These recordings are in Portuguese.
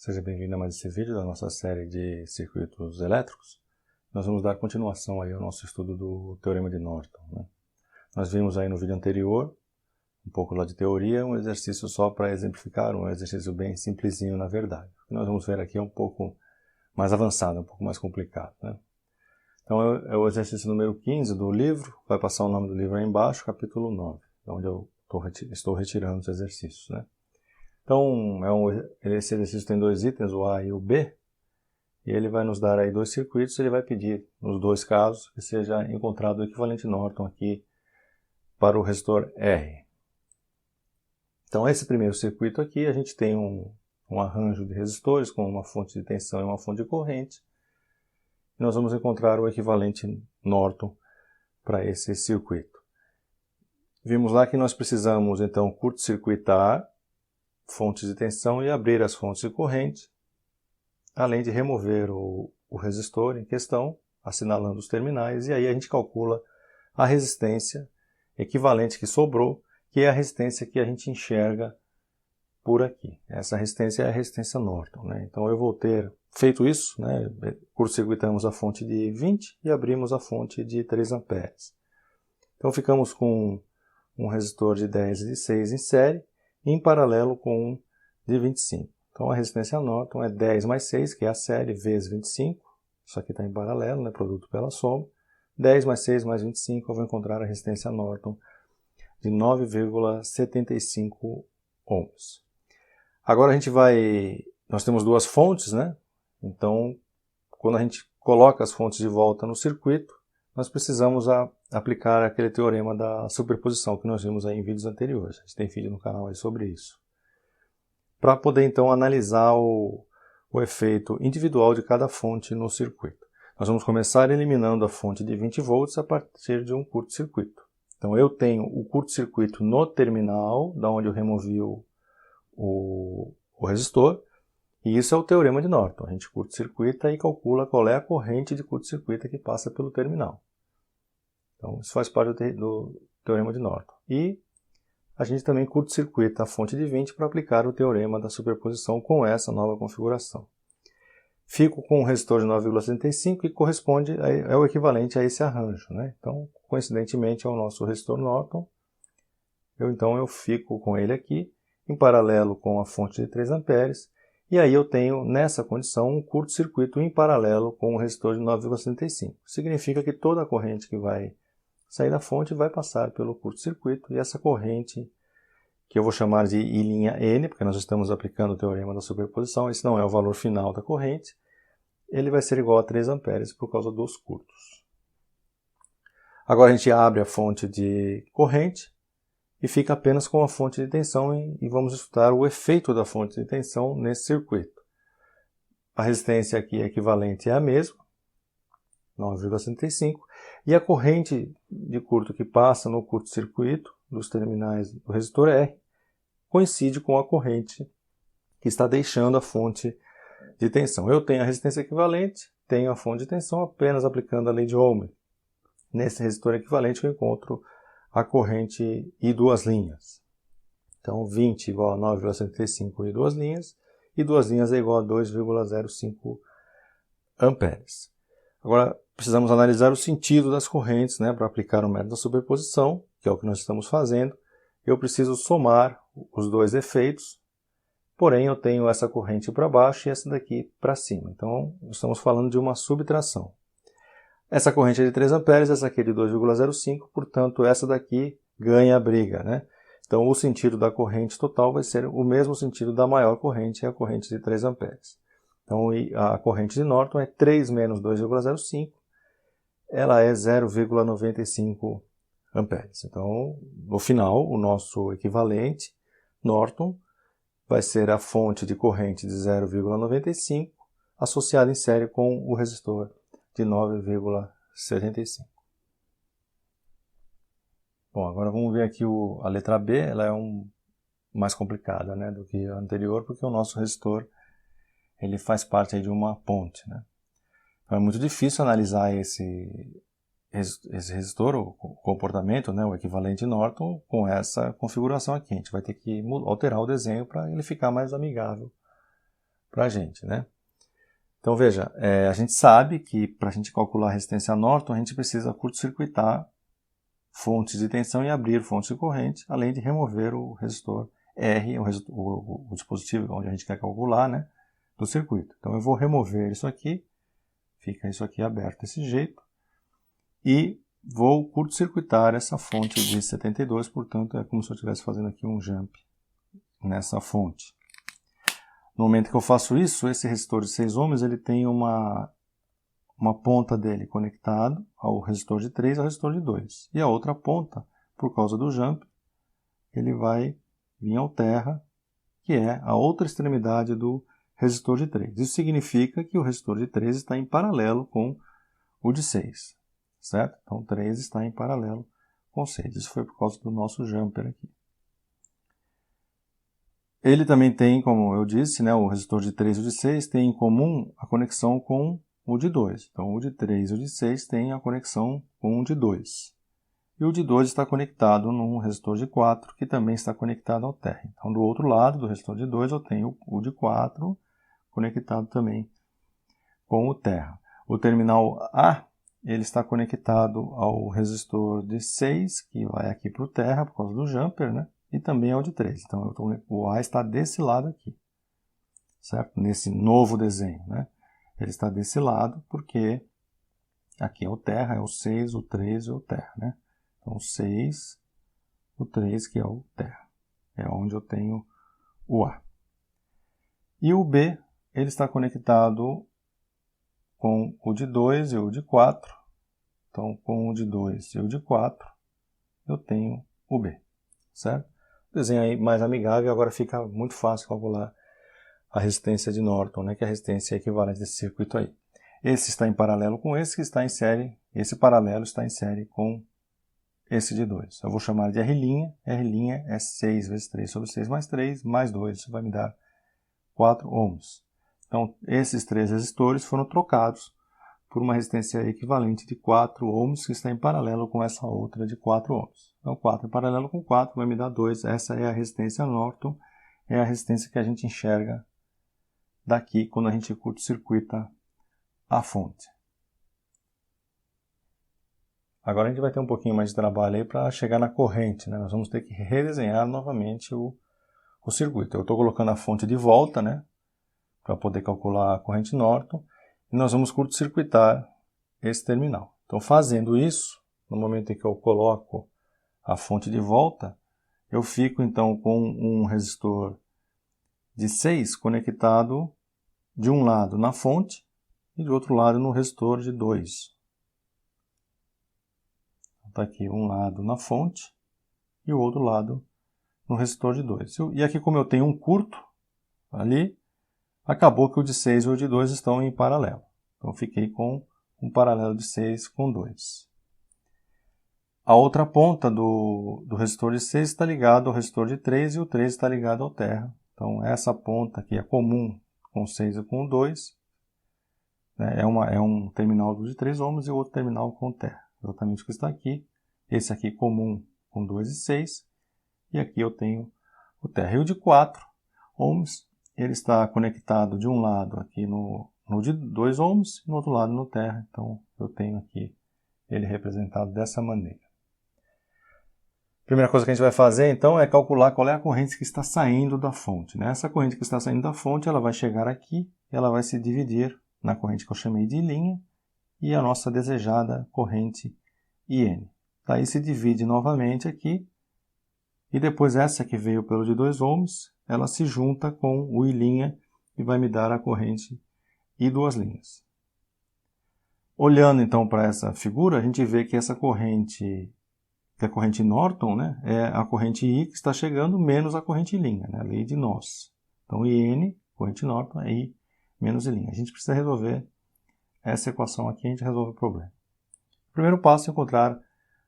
Seja bem-vindo a mais esse vídeo da nossa série de circuitos elétricos. Nós vamos dar continuação aí ao nosso estudo do Teorema de Norton, né? Nós vimos aí no vídeo anterior, um pouco lá de teoria, um exercício só para exemplificar, um exercício bem simplesinho na verdade. O que nós vamos ver aqui é um pouco mais avançado, um pouco mais complicado, né? Então é o exercício número 15 do livro, vai passar o nome do livro aí embaixo, capítulo 9, onde eu estou retirando os exercícios, né? Então, esse exercício tem dois itens, o A e o B, e ele vai nos dar aí dois circuitos, ele vai pedir, nos dois casos, que seja encontrado o equivalente Norton aqui para o resistor R. Então, esse primeiro circuito aqui, a gente tem um arranjo de resistores com uma fonte de tensão e uma fonte de corrente. E nós vamos encontrar o equivalente Norton para esse circuito. Vimos lá que nós precisamos, então, curto-circuitar fontes de tensão e abrir as fontes de corrente, além de remover o resistor em questão, assinalando os terminais, e aí a gente calcula a resistência equivalente que sobrou, que é a resistência que a gente enxerga por aqui. Essa resistência é a resistência Norton, né? Então eu vou ter feito isso, né? Curto-circuitamos a fonte de 20 e abrimos a fonte de 3 amperes. Então ficamos com um resistor de 10 e de 6 em série, em paralelo com um de 25. Então a resistência Norton é 10 mais 6, que é a série, vezes 25. Isso aqui está em paralelo, né? Produto pela soma. 10 mais 6 mais 25, eu vou encontrar a resistência Norton de 9,75 ohms. Agora nós temos duas fontes, né? Então, quando a gente coloca as fontes de volta no circuito, nós precisamos aplicar aquele teorema da superposição que nós vimos aí em vídeos anteriores. A gente tem vídeo no canal aí sobre isso. Para poder então analisar o efeito individual de cada fonte no circuito. Nós vamos começar eliminando a fonte de 20 volts a partir de um curto-circuito. Então eu tenho o curto-circuito no terminal, da onde eu removi o resistor, e isso é o teorema de Norton. A gente curto-circuita e calcula qual é a corrente de curto-circuito que passa pelo terminal. Então isso faz parte do teorema de Norton. E a gente também curto-circuita a fonte de 20 para aplicar o teorema da superposição com essa nova configuração. Fico com um resistor de 9,75 que corresponde, é o equivalente a esse arranjo, né? Então, coincidentemente, é o nosso resistor Norton. Então eu fico com ele aqui, em paralelo com a fonte de 3 amperes, e aí eu tenho, nessa condição, um curto-circuito em paralelo com o resistor de 9,75. Significa que toda a corrente que vai sair da fonte vai passar pelo curto-circuito, e essa corrente, que eu vou chamar de I'N, porque nós estamos aplicando o teorema da superposição, esse não é o valor final da corrente, ele vai ser igual a 3 amperes por causa dos curtos. Agora a gente abre a fonte de corrente e fica apenas com a fonte de tensão e vamos estudar o efeito da fonte de tensão nesse circuito. A resistência aqui equivalente é a mesma, 9,75, e a corrente de curto que passa no curto-circuito dos terminais do resistor R coincide com a corrente que está deixando a fonte de tensão. Eu tenho a resistência equivalente, tenho a fonte de tensão, apenas aplicando a lei de Ohm. Nesse resistor equivalente eu encontro a corrente e duas linhas. Então 20 igual a 9,75 e duas linhas é igual a 2,05 amperes. Agora precisamos analisar o sentido das correntes, né, para aplicar o método da superposição, que é o que nós estamos fazendo. Eu preciso somar os dois efeitos, porém eu tenho essa corrente para baixo e essa daqui para cima. Então estamos falando de uma subtração. Essa corrente é de 3 amperes, essa aqui é de 2,05, portanto essa daqui ganha a briga, né? Então o sentido da corrente total vai ser o mesmo sentido da maior corrente, a corrente de 3 amperes. Então a corrente de Norton é 3 menos 2,05, ela é 0,95 amperes. Então no final o nosso equivalente Norton vai ser a fonte de corrente de 0,95 associada em série com o resistor de 9,75. Bom, agora vamos ver aqui a letra B, ela é mais complicada, né, do que a anterior, porque o nosso resistor ele faz parte aí de uma ponte, né? Então é muito difícil analisar esse resistor, o comportamento, né, o equivalente Norton, com essa configuração aqui. A gente vai ter que alterar o desenho para ele ficar mais amigável para a gente, né? Então veja, a gente sabe que para a gente calcular a resistência Norton, a gente precisa curto-circuitar fontes de tensão e abrir fontes de corrente, além de remover o resistor R, o dispositivo onde a gente quer calcular, né, do circuito. Então eu vou remover isso aqui, fica isso aqui aberto desse jeito, e vou curto-circuitar essa fonte de 72, portanto é como se eu estivesse fazendo aqui um jump nessa fonte. No momento que eu faço isso, esse resistor de 6 ohms ele tem uma ponta dele conectado ao resistor de 3 e ao resistor de 2. E a outra ponta, por causa do jump, ele vai vir ao terra, que é a outra extremidade do resistor de 3. Isso significa que o resistor de 3 está em paralelo com o de 6, certo? Então 3 está em paralelo com 6. Isso foi por causa do nosso jumper aqui. Ele também tem, como eu disse, né, o resistor de 3 e o de 6 tem em comum a conexão com o de 2. Então o de 3 e o de 6 têm a conexão com o de 2. E o de 2 está conectado num resistor de 4, que também está conectado ao terra. Então do outro lado do resistor de 2 eu tenho o de 4 conectado também com o terra. O terminal A ele está conectado ao resistor de 6, que vai aqui para o terra por causa do jumper, né? E também ao de 3. Então o A está desse lado aqui, certo? Nesse novo desenho, né? Ele está desse lado porque aqui é o terra, é o 6, o 3 e o terra, né? Então o 6, o 3 que é o terra. É onde eu tenho o A. E o B, ele está conectado com o de 2 e o de 4. Então com o de 2 e o de 4 eu tenho o B, certo? O desenho aí mais amigável, agora fica muito fácil calcular a resistência de Norton, né, que é a resistência equivalente desse circuito aí. Esse está em paralelo com esse que está em série, esse paralelo está em série com esse de 2. Eu vou chamar de R'. R' é 6 vezes 3 sobre 6 mais 3, mais 2, isso vai me dar 4 ohms. Então, esses 3 resistores foram trocados por uma resistência equivalente de 4 ohms, que está em paralelo com essa outra de 4 ohms. Então, 4 em paralelo com 4 vai me dar 2. Essa é a resistência Norton, é a resistência que a gente enxerga daqui quando a gente curto-circuita a fonte. Agora a gente vai ter um pouquinho mais de trabalho aí para chegar na corrente, né? Nós vamos ter que redesenhar novamente o circuito. Eu estou colocando a fonte de volta, né, para poder calcular a corrente Norton, e nós vamos curto-circuitar esse terminal. Então, fazendo isso, no momento em que eu coloco a fonte de volta, eu fico então com um resistor de 6 conectado de um lado na fonte e do outro lado no resistor de 2. Está aqui um lado na fonte e o outro lado no resistor de 2. E aqui, como eu tenho um curto ali, acabou que o de 6 e o de 2 estão em paralelo. Então eu fiquei com um paralelo de 6 com 2. A outra ponta do resistor de 6 está ligado ao resistor de 3 e o 3 está ligado ao terra. Então essa ponta aqui é comum com 6 e com 2. Né? É um terminal de 3 ohms e o outro terminal com terra. Exatamente o que está aqui. Esse aqui comum com 2 e 6. E aqui eu tenho o terra. E o de 4 ohms, ele está conectado de um lado aqui no de 2 ohms e no outro lado no terra. Então eu tenho aqui ele representado dessa maneira. A primeira coisa que a gente vai fazer então é calcular qual é a corrente que está saindo da fonte, né? Essa corrente que está saindo da fonte, ela vai chegar aqui e ela vai se dividir na corrente que eu chamei de linha e a nossa desejada corrente IN. Daí se divide novamente aqui e depois essa que veio pelo de 2 ohms, ela se junta com o I' e vai me dar a corrente I duas linhas. Olhando então para essa figura, a gente vê que essa corrente, que é a corrente Norton, né, é a corrente I que está chegando menos a corrente I', né, a lei de Nós. Então IN, corrente Norton, é I menos I'. A gente precisa resolver essa equação aqui, a gente resolve o problema. O primeiro passo é encontrar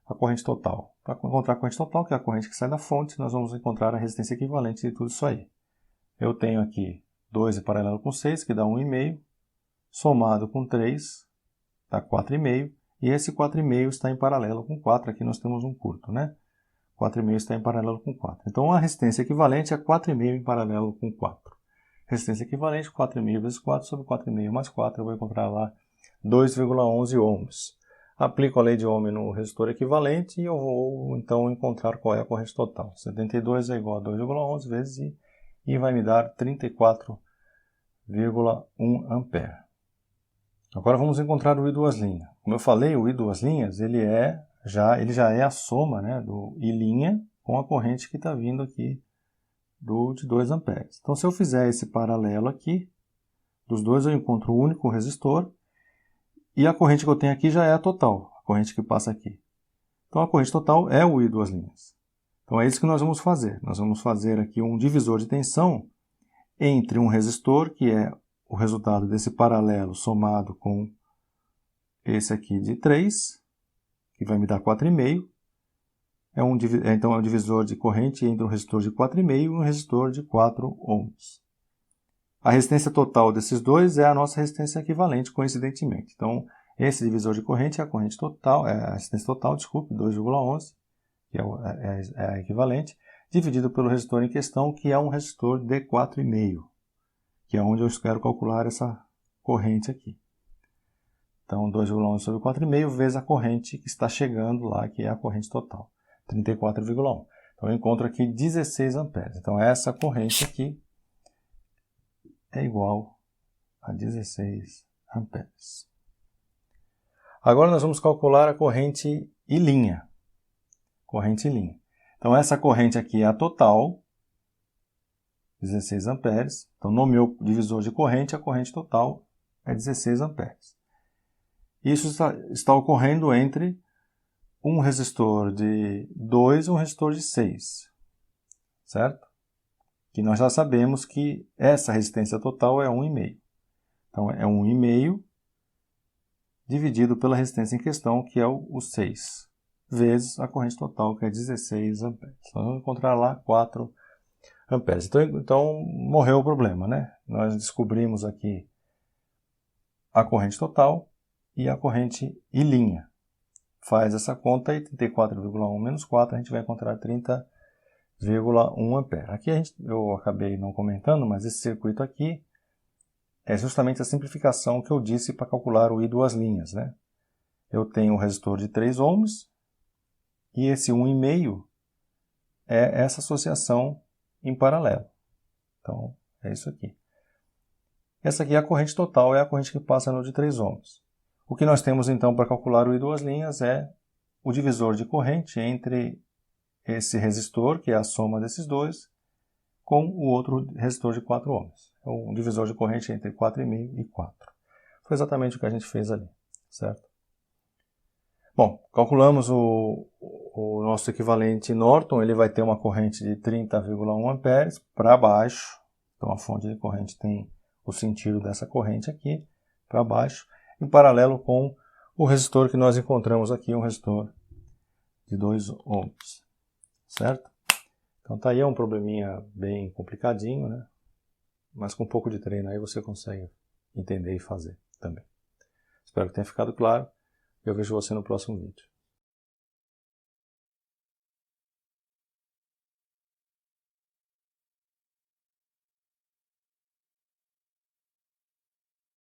a corrente total. Para encontrar a corrente total, que é a corrente que sai da fonte, nós vamos encontrar a resistência equivalente de tudo isso aí. Eu tenho aqui 2 em paralelo com 6, que dá 1,5, somado com 3, dá 4,5, e esse 4,5 está em paralelo com 4, aqui nós temos um curto, né? 4,5 está em paralelo com 4. Então a resistência equivalente é 4,5 em paralelo com 4. resistência equivalente, 4,5 vezes 4 sobre 4,5 mais 4, eu vou encontrar lá 2,11 ohms. Aplico a lei de Ohm no resistor equivalente e eu vou então encontrar qual é a corrente total. 72 é igual a 2,11 vezes I e vai me dar 34,1 ampere. Agora vamos encontrar o I duas linhas. Como eu falei, o I duas linhas ele já é a soma, né, do I' com a corrente que está vindo aqui de 2 amperes. Então, se eu fizer esse paralelo aqui, dos dois eu encontro o único resistor e a corrente que eu tenho aqui já é a total, a corrente que passa aqui. Então, a corrente total é o I duas linhas. Então, é isso que nós vamos fazer. Nós vamos fazer aqui um divisor de tensão entre um resistor, que é o resultado desse paralelo somado com esse aqui de 3, que vai me dar 4,5. Então, é um divisor de corrente entre um resistor de 4,5 e um resistor de 4 ohms. A resistência total desses dois é a nossa resistência equivalente, coincidentemente. Então, esse divisor de corrente é a corrente total, é a resistência total, desculpe, 2,11, que é a equivalente, dividido pelo resistor em questão, que é um resistor de 4,5, que é onde eu quero calcular essa corrente aqui. Então, 2,11 sobre 4,5 vezes a corrente que está chegando lá, que é a corrente total, 34,1. Então, eu encontro aqui 16 amperes. Então, essa corrente aqui é igual a 16 amperes. Agora nós vamos calcular a corrente I'. Corrente I'. Então essa corrente aqui é a total, 16 amperes. Então no meu divisor de corrente, a corrente total é 16 amperes. Isso está ocorrendo entre um resistor de 2 e um resistor de 6. Certo? Que nós já sabemos que essa resistência total é 1,5. Então, é 1,5 dividido pela resistência em questão, que é o 6, vezes a corrente total, que é 16 amperes. Então, vamos encontrar lá 4 amperes. Então, morreu o problema, né? Nós descobrimos aqui a corrente total e a corrente I'. Faz essa conta aí, 34,1 menos 4, a gente vai encontrar 30,1 ampere. Aqui eu acabei não comentando, mas esse circuito aqui é justamente a simplificação que eu disse para calcular o I duas linhas, né? Eu tenho um resistor de 3 ohms e esse 1,5 é essa associação em paralelo. Então, é isso aqui. Essa aqui é a corrente total, é a corrente que passa no de 3 ohms. O que nós temos então para calcular o I duas linhas é o divisor de corrente entre esse resistor, que é a soma desses dois, com o outro resistor de 4 ohms. É um divisor de corrente entre 4,5 e 4. Foi exatamente o que a gente fez ali, certo? Bom, calculamos o nosso equivalente Norton, ele vai ter uma corrente de 30,1 amperes para baixo. Então a fonte de corrente tem o sentido dessa corrente aqui, para baixo, em paralelo com o resistor que nós encontramos aqui, um resistor de 2 ohms, certo? Então tá aí, é um probleminha bem complicadinho, né? Mas com um pouco de treino aí você consegue entender e fazer também. Espero que tenha ficado claro. Eu vejo você no próximo vídeo.